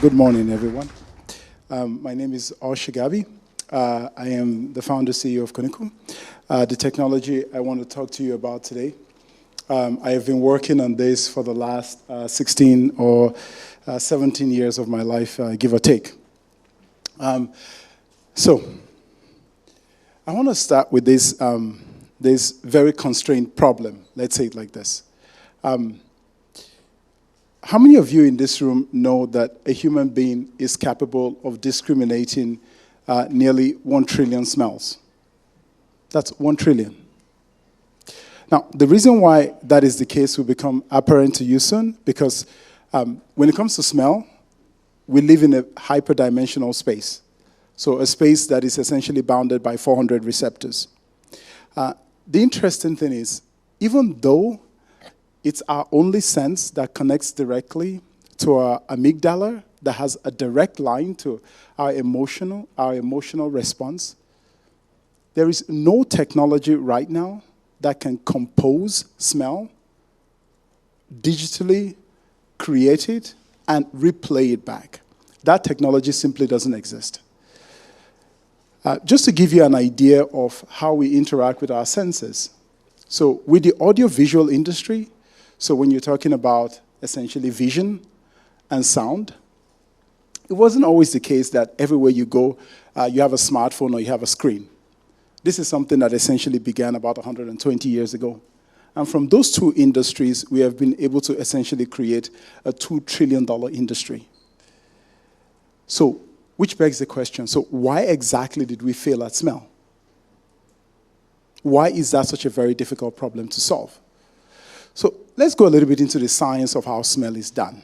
Good morning, everyone. My name is Osh Ogabi. I am the founder CEO of Koniku. The technology I want to talk to you about today, I have been working on this for the last 16 or 17 years of my life, give or take. So, I want to start with this, this very constrained problem. Let's say it like this. How many of you in this room know that a human being is capable of discriminating nearly 1 trillion smells? That's 1 trillion. Now, the reason why that is the case will become apparent to you soon, because when it comes to smell, we live in a hyperdimensional space. So a space that is essentially bounded by 400 receptors. The interesting thing is, even though it's our only sense that connects directly to our amygdala, that has a direct line to our emotional response, there is no technology right now that can compose smell, digitally create it, and replay it back. That technology simply doesn't exist. Just to give you an idea of how we interact with our senses. So with the audiovisual industry, so when you're talking about essentially vision and sound, it wasn't always the case that everywhere you go, you have a smartphone or you have a screen. This is something that essentially began about 120 years ago. And from those two industries, we have been able to essentially create a $2 trillion industry. So, which begs the question, so why exactly did we fail at smell? Why is that such a very difficult problem to solve? So let's go a little bit into the science of how smell is done.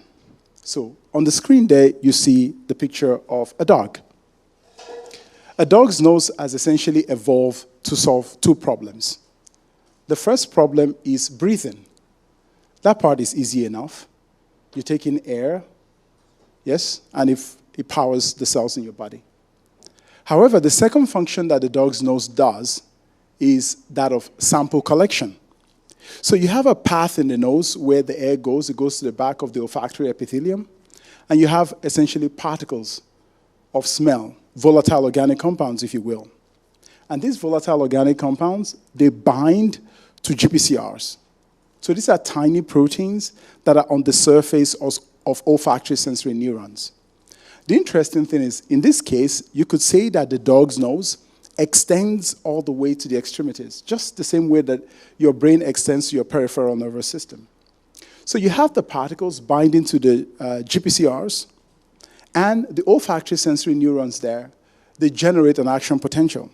So on the screen there, you see the picture of a dog. A dog's nose has essentially evolved to solve two problems. The first problem is breathing. That part is easy enough. You take in air, yes, and if it powers the cells in your body. However, the second function that the dog's nose does is that of sample collection. So you have a path in the nose where the air goes. It goes to the back of the olfactory epithelium. And you have essentially particles of smell, volatile organic compounds, if you will. And these volatile organic compounds, they bind to GPCRs. So these are tiny proteins that are on the surface of olfactory sensory neurons. The interesting thing is, in this case, you could say that the dog's nose extends all the way to the extremities, just the same way that your brain extends to your peripheral nervous system. So you have the particles binding to the GPCRs, and the olfactory sensory neurons there, they generate an action potential.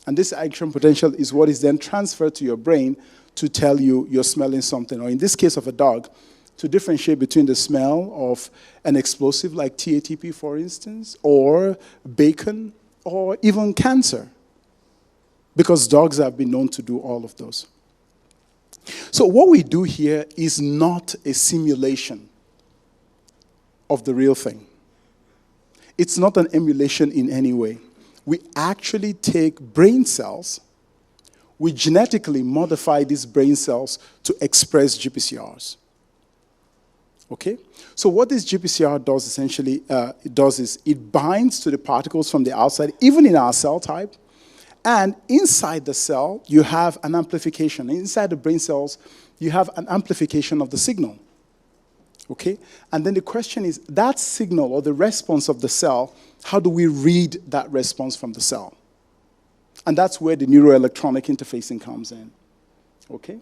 And this action potential is what is then transferred to your brain to tell you you're smelling something, or in this case of a dog, to differentiate between the smell of an explosive like TATP, for instance, or bacon, or even cancer. Because dogs have been known to do all of those. So what we do here is not a simulation of the real thing. It's not an emulation in any way. We actually take brain cells, we genetically modify these brain cells to express GPCRs. Okay? So what this GPCR does essentially, it binds to the particles from the outside, even in our cell type. And inside the cell, you have an amplification. Inside the brain cells, you have an amplification of the signal. Okay? And then the question is, that signal or the response of the cell, how do we read that response from the cell? And that's where the neuroelectronic interfacing comes in. Okay?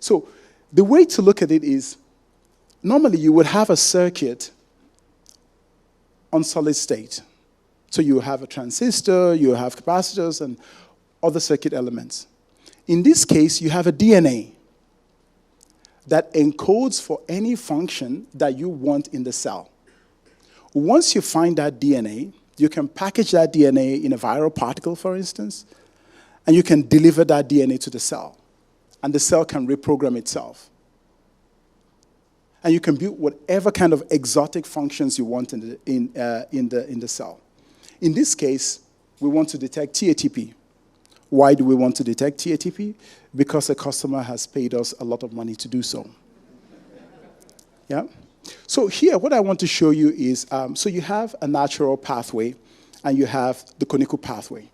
So the way to look at it is, normally you would have a circuit on solid state. So you have a transistor, you have capacitors, and other circuit elements. In this case, you have a DNA that encodes for any function that you want in the cell. Once you find that DNA, you can package that DNA in a viral particle, for instance, and you can deliver that DNA to the cell. And the cell can reprogram itself. And you can build whatever kind of exotic functions you want in the cell. In this case, we want to detect TATP. Why do we want to detect TATP? Because the customer has paid us a lot of money to do so. Yeah? So here, what I want to show you is, so you have a natural pathway, and you have the conical pathway.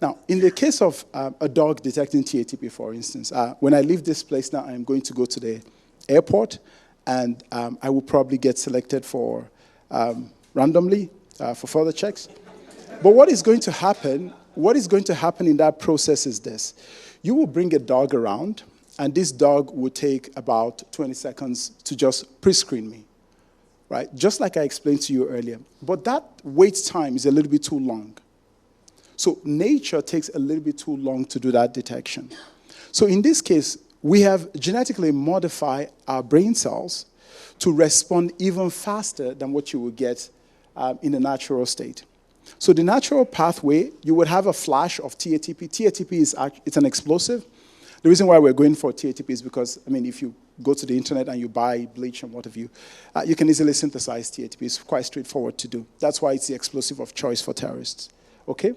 Now, in the case of a dog detecting TATP, for instance, when I leave this place now, I'm going to go to the airport, and I will probably get selected for randomly for further checks. But what is going to happen in that process is this. You will bring a dog around, and this dog will take about 20 seconds to just pre-screen me, right? Just like I explained to you earlier. But that wait time is a little bit too long. So nature takes a little bit too long to do that detection. So in this case, we have genetically modified our brain cells to respond even faster than what you would get in a natural state. So the natural pathway, you would have a flash of TATP. TATP it's an explosive. The reason why we're going for TATP is because, I mean, if you go to the internet and you buy bleach and what have you, you can easily synthesize TATP. It's quite straightforward to do. That's why it's the explosive of choice for terrorists. Okay?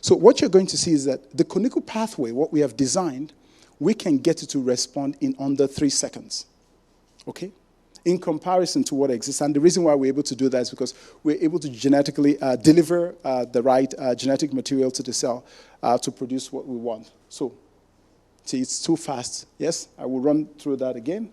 So what you're going to see is that the conical pathway, what we have designed, we can get it to respond in under 3 seconds. Okay? In comparison to what exists. And the reason why we're able to do that is because we're able to genetically deliver the right genetic material to the cell to produce what we want. So, see, it's too fast. Yes, I will run through that again.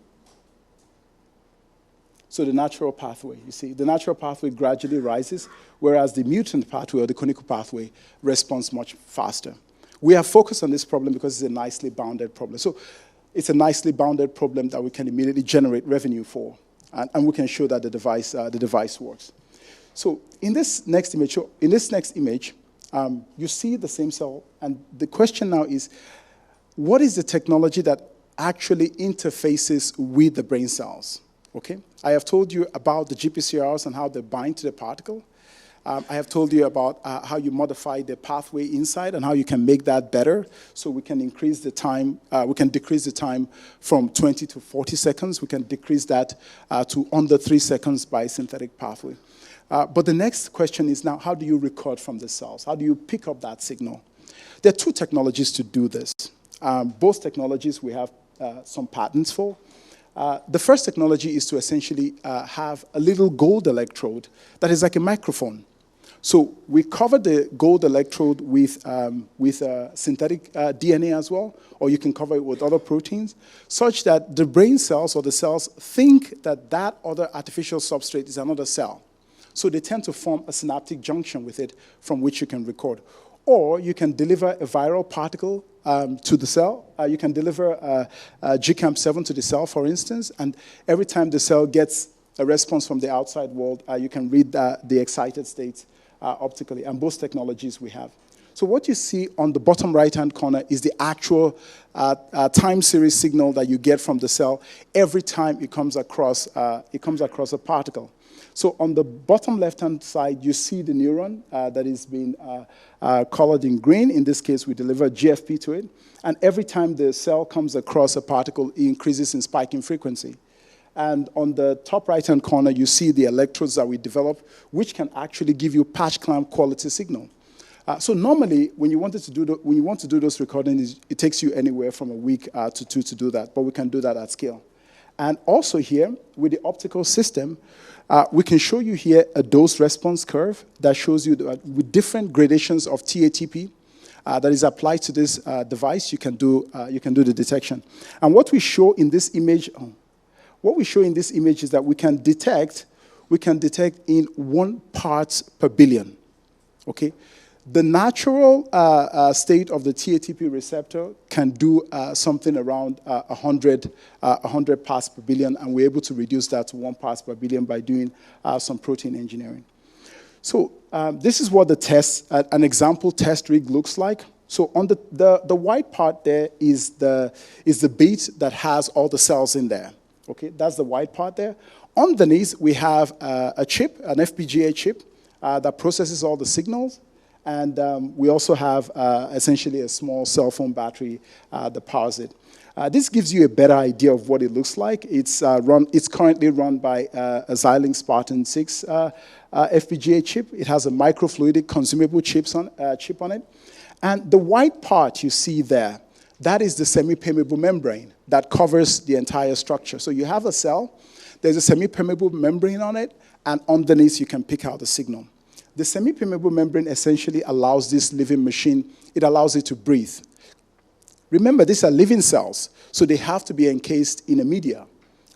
So the natural pathway, you see, the natural pathway gradually rises, whereas the mutant pathway or the conical pathway responds much faster. We have focused on this problem because it's a nicely bounded problem. So it's a nicely bounded problem that we can immediately generate revenue for, and we can show that the device works. So in this next image, you see the same cell, and the question now is, what is the technology that actually interfaces with the brain cells? Okay, I have told you about the GPCRs and how they bind to the particle. I have told you about how you modify the pathway inside and how you can make that better. So we can increase the time, we can decrease the time from 20 to 40 seconds. We can decrease that to under 3 seconds by synthetic pathway. But the next question is now, how do you record from the cells? How do you pick up that signal? There are 2 technologies to do this. Both technologies we have some patents for. The first technology is to essentially have a little gold electrode that is like a microphone. So we cover the gold electrode with synthetic DNA as well, or you can cover it with other proteins, such that the brain cells or the cells think that that other artificial substrate is another cell. So they tend to form a synaptic junction with it from which you can record. Or you can deliver a viral particle to the cell. You can deliver a GCAM7 to the cell, for instance, and every time the cell gets a response from the outside world, you can read the excited states optically, and both technologies we have. So what you see on the bottom right-hand corner is the actual time series signal that you get from the cell every time it comes across a particle. So on the bottom left-hand side, you see the neuron that is being colored in green. In this case, we deliver GFP to it. And every time the cell comes across a particle, it increases in spiking frequency. And on the top right-hand corner, you see the electrodes that we develop, which can actually give you patch clamp quality signal. So normally, when you want to do those recordings, it takes you anywhere from a week to 2 to do that. But we can do that at scale. And also here, with the optical system, we can show you here a dose response curve that shows you with different gradations of TATP that is applied to this device. You can do the detection. And what we show in this image, is that we can detect in 1 part per billion. Okay. The natural state of the TATP receptor can do something around 100 parts per billion, and we're able to reduce that to 1 part per billion by doing some protein engineering. So this is what the test, an example test rig looks like. So on the white part there is the bead that has all the cells in there. Okay, that's the white part there. Underneath we have a chip, an FPGA chip that processes all the signals. And we also have essentially a small cell phone battery that powers it. This gives you a better idea of what it looks like. It's currently run by a Xilinx Spartan 6 FPGA chip. It has a microfluidic consumable chip on it. And the white part you see there, that is the semi-permeable membrane that covers the entire structure. So you have a cell, there's a semi-permeable membrane on it, and underneath you can pick out the signal. The semi-permeable membrane essentially allows this living machine, it allows it to breathe. Remember, these are living cells, so they have to be encased in a media,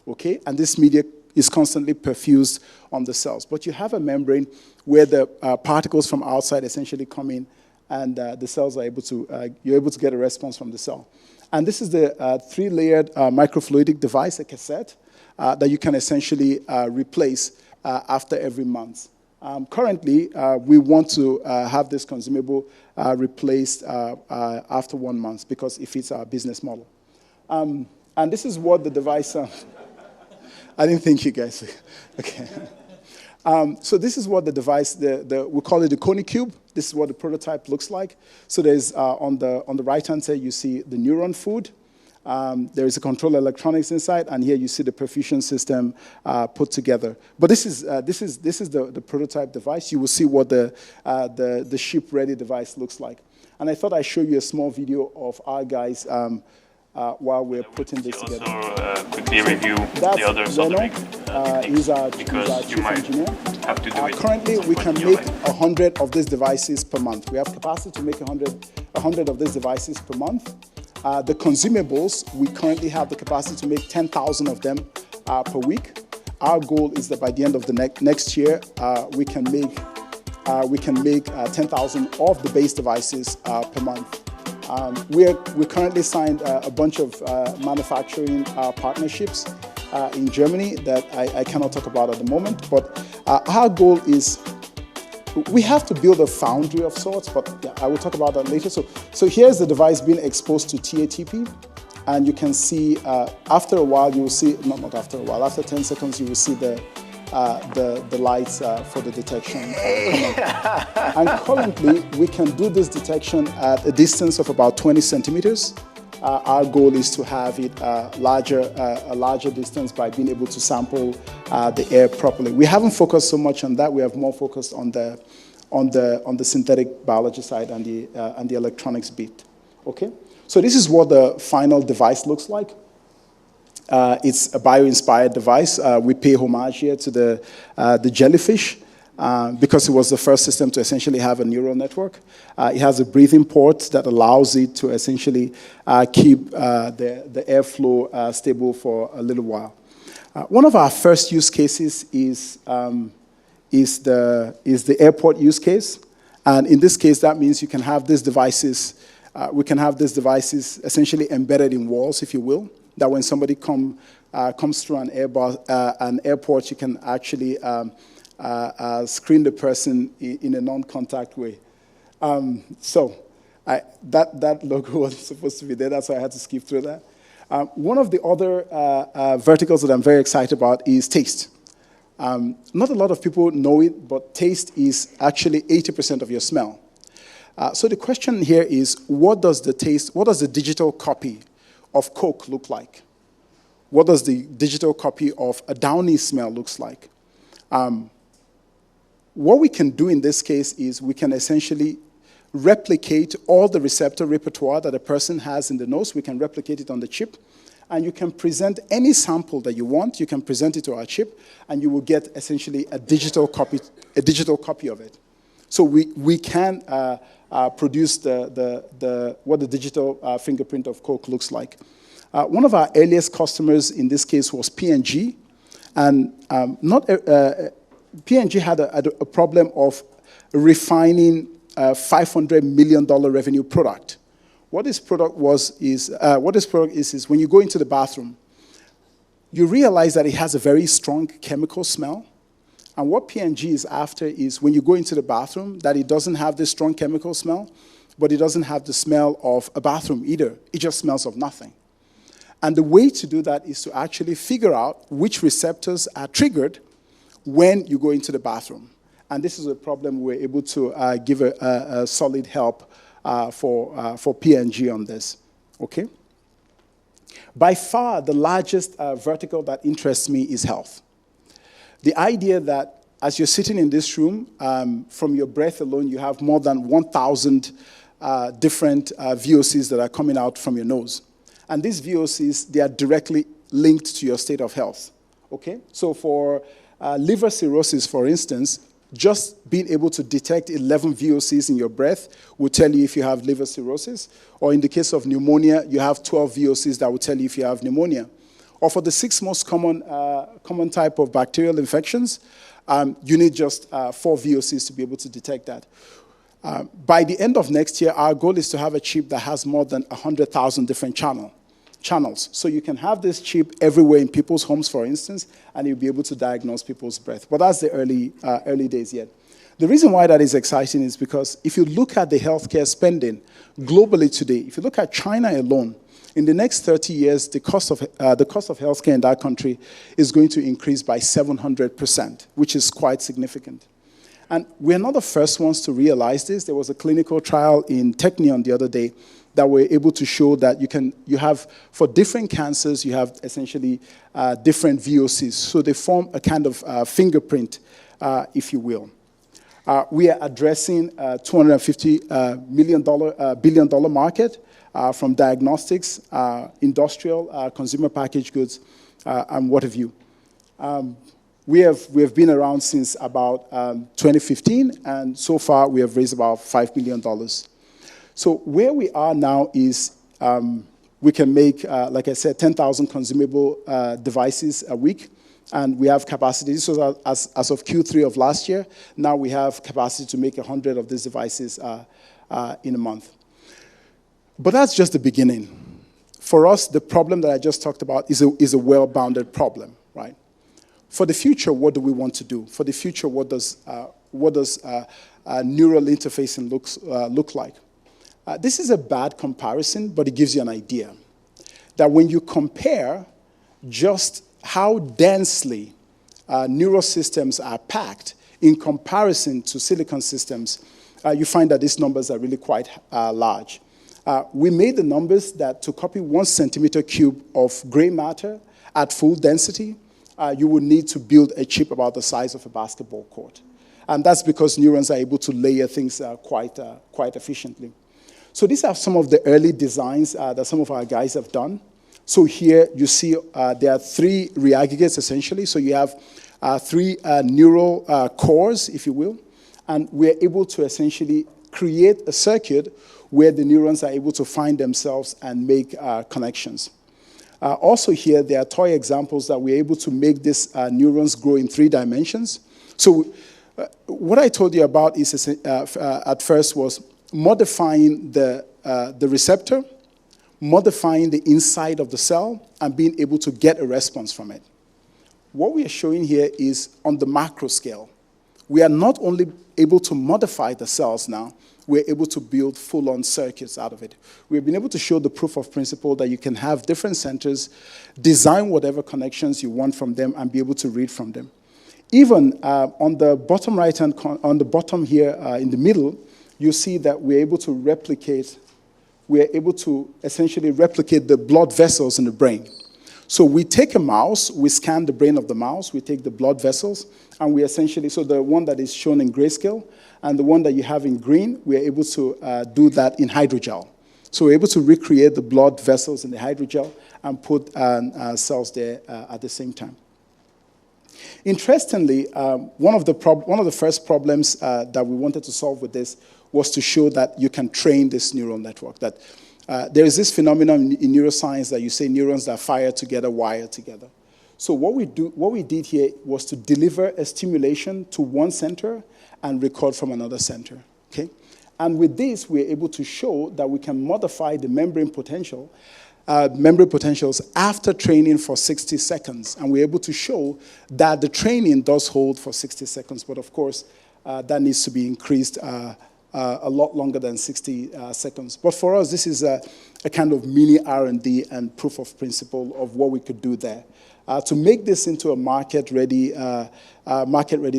okay? And this media is constantly perfused on the cells. But you have a membrane where the particles from outside essentially come in, and the cells are able to, you're able to get a response from the cell. And this is the three-layered microfluidic device, a cassette, that you can essentially replace after every month. Currently, we want to have this consumable replaced after 1 month because it fits our business model. And this is what the device... I didn't think you guys... Okay. So this is what the device, we call it the Coney Cube. This is what the prototype looks like. So there's, on the right-hand side, you see the neuron food. There is a control electronics inside, and here you see the perfusion system put together. But this is the prototype device. You will see what the ship-ready device looks like. And I thought I'd show you a small video of our guys while we're putting this together. Also, quickly review the other soldering he's our because you chief might engineer. have to do it. Currently, we can make 100 of these devices per month. We have capacity to make 100 of these devices per month. The consumables, we currently have the capacity to make 10,000 of them per week. Our goal is that by the end of the next year, we can make 10,000 of the base devices per month. We currently signed a bunch of manufacturing partnerships in Germany that I cannot talk about at the moment, but our goal is we have to build a foundry of sorts, but yeah, I will talk about that later. So here's the device being exposed to TATP, and you can see after a while, you will see, not after a while, after 10 seconds, you will see the lights for the detection. And currently, we can do this detection at a distance of about 20 centimeters. Our goal is to have it a larger distance by being able to sample the air properly. We haven't focused so much on that. We have more focused on the synthetic biology side and the electronics bit. Okay. So this is what the final device looks like. It's a bio-inspired device. We pay homage here to the jellyfish because it was the first system to essentially have a neural network. It has a breathing port that allows it to essentially keep the airflow stable for a little while. One of our first use cases is the airport use case. And in this case, that means you can have these devices, we can have these devices essentially embedded in walls, if you will, that when somebody comes through an airport, you can actually screen the person in a non-contact way. That logo wasn't supposed to be there, that's why I had to skip through that. One of the other verticals that I'm very excited about is taste. Not a lot of people know it, but taste is actually 80% of your smell. So the question here is, what does the digital copy of Coke look like? What does the digital copy of a Downy smell looks like? What we can do in this case is we can essentially replicate all the receptor repertoire that a person has in the nose. We can replicate it on the chip, and you can present any sample that you want. You can present it to our chip, and you will get essentially a digital copy of it. So we can produce what the digital fingerprint of Coke looks like. One of our earliest customers in this case was P&G, and P&G had a problem of refining a $500 million revenue product. What this product is when you go into the bathroom, you realize that it has a very strong chemical smell. And what P&G is after is when you go into the bathroom, that it doesn't have this strong chemical smell, but it doesn't have the smell of a bathroom either. It just smells of nothing. And the way to do that is to actually figure out which receptors are triggered when you go into the bathroom. And this is a problem we're able to give a solid help for P&G on this. Okay? By far, the largest vertical that interests me is health. The idea that as you're sitting in this room, from your breath alone, you have more than 1,000 different VOCs that are coming out from your nose. And these VOCs, they are directly linked to your state of health. Okay? So for liver cirrhosis, for instance, just being able to detect 11 VOCs in your breath will tell you if you have liver cirrhosis. Or in the case of pneumonia, you have 12 VOCs that will tell you if you have pneumonia. Or for the 6 most common type of bacterial infections, you need just 4 VOCs to be able to detect that. By the end of next year, our goal is to have a chip that has more than 100,000 different channels. So you can have this chip everywhere in people's homes, for instance, and you'll be able to diagnose people's breath. But that's the early days yet. The reason why that is exciting is because if you look at the healthcare spending globally today, if you look at China alone, in the next 30 years, the cost of healthcare in that country is going to increase by 700%, which is quite significant. And we're not the first ones to realize this. There was a clinical trial in Technion the other day that were able to show that you have, for different cancers, you have essentially different VOCs. So they form a kind of fingerprint, if you will. We are addressing a $250 billion market from diagnostics, industrial, consumer packaged goods, and what have you. We have been around since about 2015, and so far we have raised about $5 million. So where we are now is we can make, like I said, 10,000 consumable devices a week, and we have capacity. This was as of Q3 of last year. Now we have capacity to make 100 of these devices in a month. But that's just the beginning. For us, the problem that I just talked about is a well-bounded problem, right? For the future, what do we want to do? For the future, what does neural interfacing look like? This is a bad comparison, but it gives you an idea that when you compare just how densely neural systems are packed in comparison to silicon systems, you find that these numbers are really quite large. We made the numbers that to copy 1 centimeter cube of gray matter at full density, you would need to build a chip about the size of a basketball court. And that's because neurons are able to layer things quite efficiently. So these are some of the early designs that some of our guys have done. So here you see there are 3 reaggregates essentially. So you have 3 neural cores, if you will. And we're able to essentially create a circuit where the neurons are able to find themselves and make connections. Also here, there are toy examples that we're able to make these neurons grow in 3 dimensions. So what I told you about is at first was modifying the receptor, modifying the inside of the cell, and being able to get a response from it. What we are showing here is on the macro scale. We are not only able to modify the cells now, we're able to build full-on circuits out of it. We've been able to show the proof of principle that you can have different centers, design whatever connections you want from them, and be able to read from them. Even on the bottom right-hand, on the bottom here in the middle, you see that we're able to essentially replicate the blood vessels in the brain. So we take a mouse, we scan the brain of the mouse, we take the blood vessels, and we essentially, so the one that is shown in grayscale, and the one that you have in green, we're able to do that in hydrogel. So we're able to recreate the blood vessels in the hydrogel and put cells there at the same time. Interestingly, one of the first problems that we wanted to solve with this was to show that you can train this neural network, that there is this phenomenon in neuroscience that you say neurons that fire together, wire together. So what we did here was to deliver a stimulation to one center and record from another center, okay? And with this, we're able to show that we can modify the membrane potentials after training for 60 seconds. And we're able to show that the training does hold for 60 seconds, but of course, that needs to be increased a lot longer than 60 seconds. But for us, this is a kind of mini R&D and proof of principle of what we could do there. To make this into a market-ready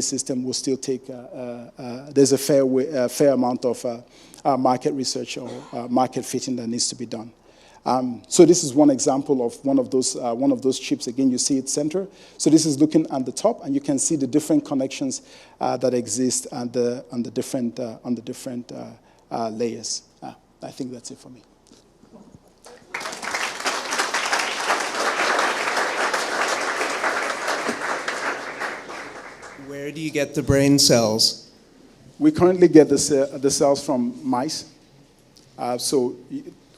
system will still take, there's a fair amount of market research or market fitting that needs to be done. So this is one example of one of those chips. Again, you see it center. So this is looking at the top, and you can see the different connections that exist on the different layers. I think that's it for me. Where do you get the brain cells? We currently get the cells from mice. So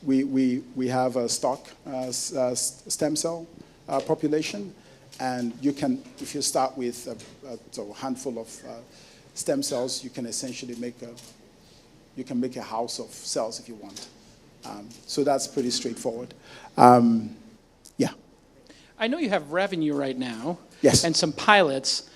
we have a stock stem cell population, and you can, if you start with a handful of stem cells, you can essentially make a house of cells if you want. So that's pretty straightforward. Yeah. I know you have revenue right now. Yes. And some pilots.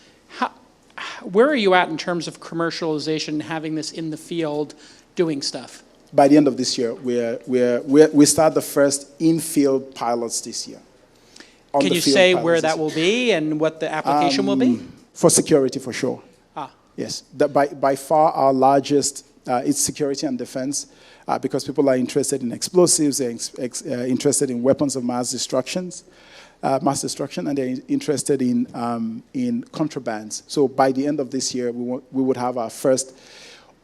Where are you at in terms of commercialization, having this in the field, doing stuff? By the end of this year, we start the first in-field pilots this year. Can you say where that will be and what the application will be? For security, for sure. Yes. By far our largest, it's security and defense, because people are interested in explosives, they're interested in weapons of mass destruction, and they're interested in contrabands. So by the end of this year, we would have our first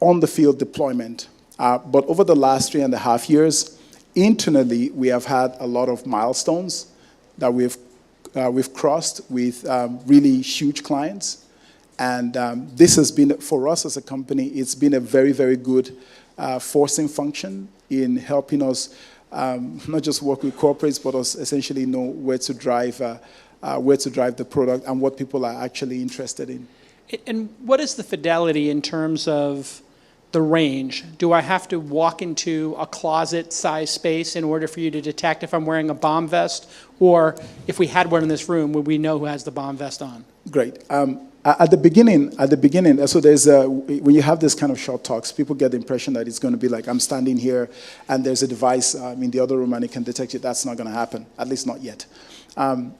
on-the-field deployment. But over the last 3.5 years, internally, we have had a lot of milestones that we've crossed with really huge clients. And this has been, for us as a company, it's been a very, very good forcing function in helping us not just work with corporates, but us essentially know where to drive the product and what people are actually interested in. And what is the fidelity in terms of the range? Do I have to walk into a closet-sized space in order for you to detect if I'm wearing a bomb vest? Or if we had one in this room, would we know who has the bomb vest on? Great. At the beginning, so there's when you have this kind of short talks, people get the impression that it's going to be like I'm standing here and there's a device in the other room and it can detect it. That's not going to happen, at least not yet.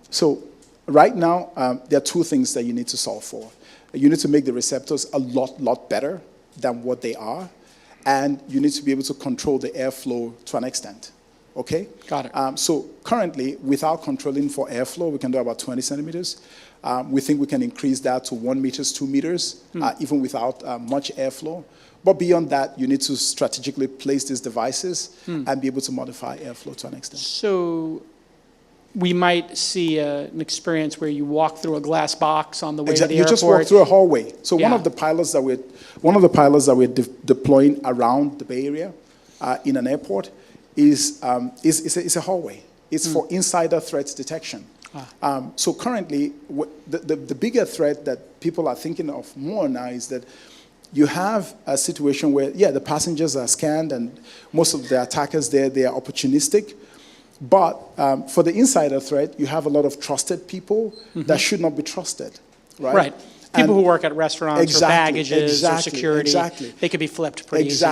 So right now, there are two things that you need to solve for. You need to make the receptors a lot better than what they are, and you need to be able to control the airflow to an extent. Okay? Got it. So currently, without controlling for airflow, we can do about 20 centimeters. We think we can increase that to 1 meter, 2 meters, even without much airflow. But beyond that, you need to strategically place these devices and be able to modify airflow to an extent. So we might see an experience where you walk through a glass box on the way to the you airport. just walk through a hallway. So one of the pilots that we're deploying around the Bay Area in an airport is a hallway. It's for insider threat detection. So currently, the bigger threat that people are thinking of more now is that you have a situation where, the passengers are scanned and most of the attackers there, they are opportunistic. But for the insider threat, you have a lot of trusted people that should not be trusted, right? Right. People who work at restaurants or baggages or security, they could be flipped pretty easy.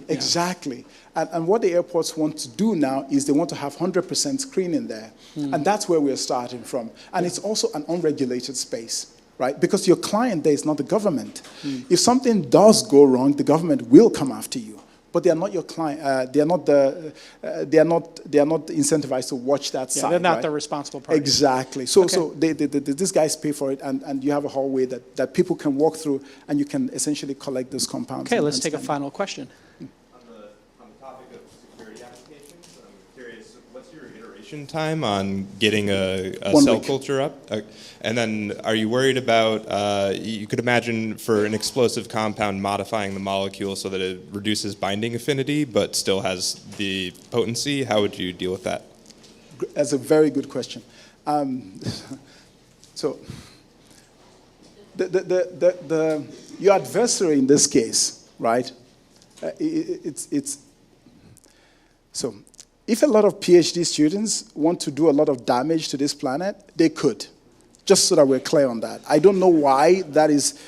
Exactly. And what the airports want to do now is they want to have 100% screening there. And that's where we're starting from. And it's also an unregulated space, right? Because your client there is not the government. If something does go wrong, the government will come after you. But they are not your client. They are not incentivized to watch that side. They're not the responsible party. Exactly. So these guys pay for it, and you have a hallway that people can walk through, and you can essentially collect those compounds. Okay, let's take a final question. On the topic of security applications, I'm curious, what's your iteration time on getting a cell culture up? And then are you worried about, you could imagine for an explosive compound modifying the molecule so that it reduces binding affinity but still has the potency? How would you deal with that? That's a very good question. So your adversary in this case, right, so if a lot of PhD students want to do a lot of damage to this planet, they could. Just so that we're clear on that. I don't know why that is.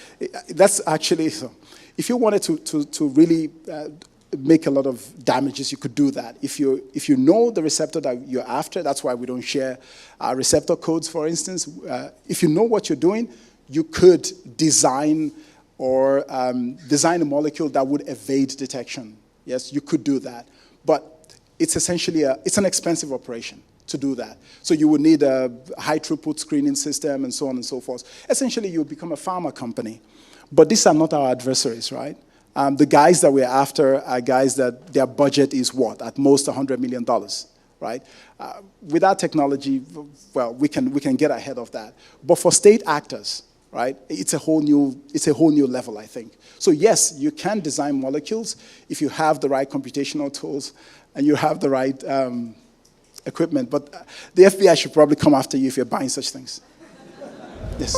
That's actually, so if you wanted to really make a lot of damages, you could do that. If you know the receptor that you're after, that's why we don't share receptor codes, for instance. If you know what you're doing, you could design a molecule that would evade detection. Yes, you could do that. But it's essentially it's an expensive operation to do that. So you would need a high-throughput screening system and so on and so forth. Essentially, you become a pharma company. But these are not our adversaries, right? The guys that we're after are guys that their budget is what? At most $100 million, right? With our technology, well, we can get ahead of that. But for state actors, right, it's a whole new level, I think. So yes, you can design molecules if you have the right computational tools and you have the right equipment. But the FBI should probably come after you if you're buying such things. Yes.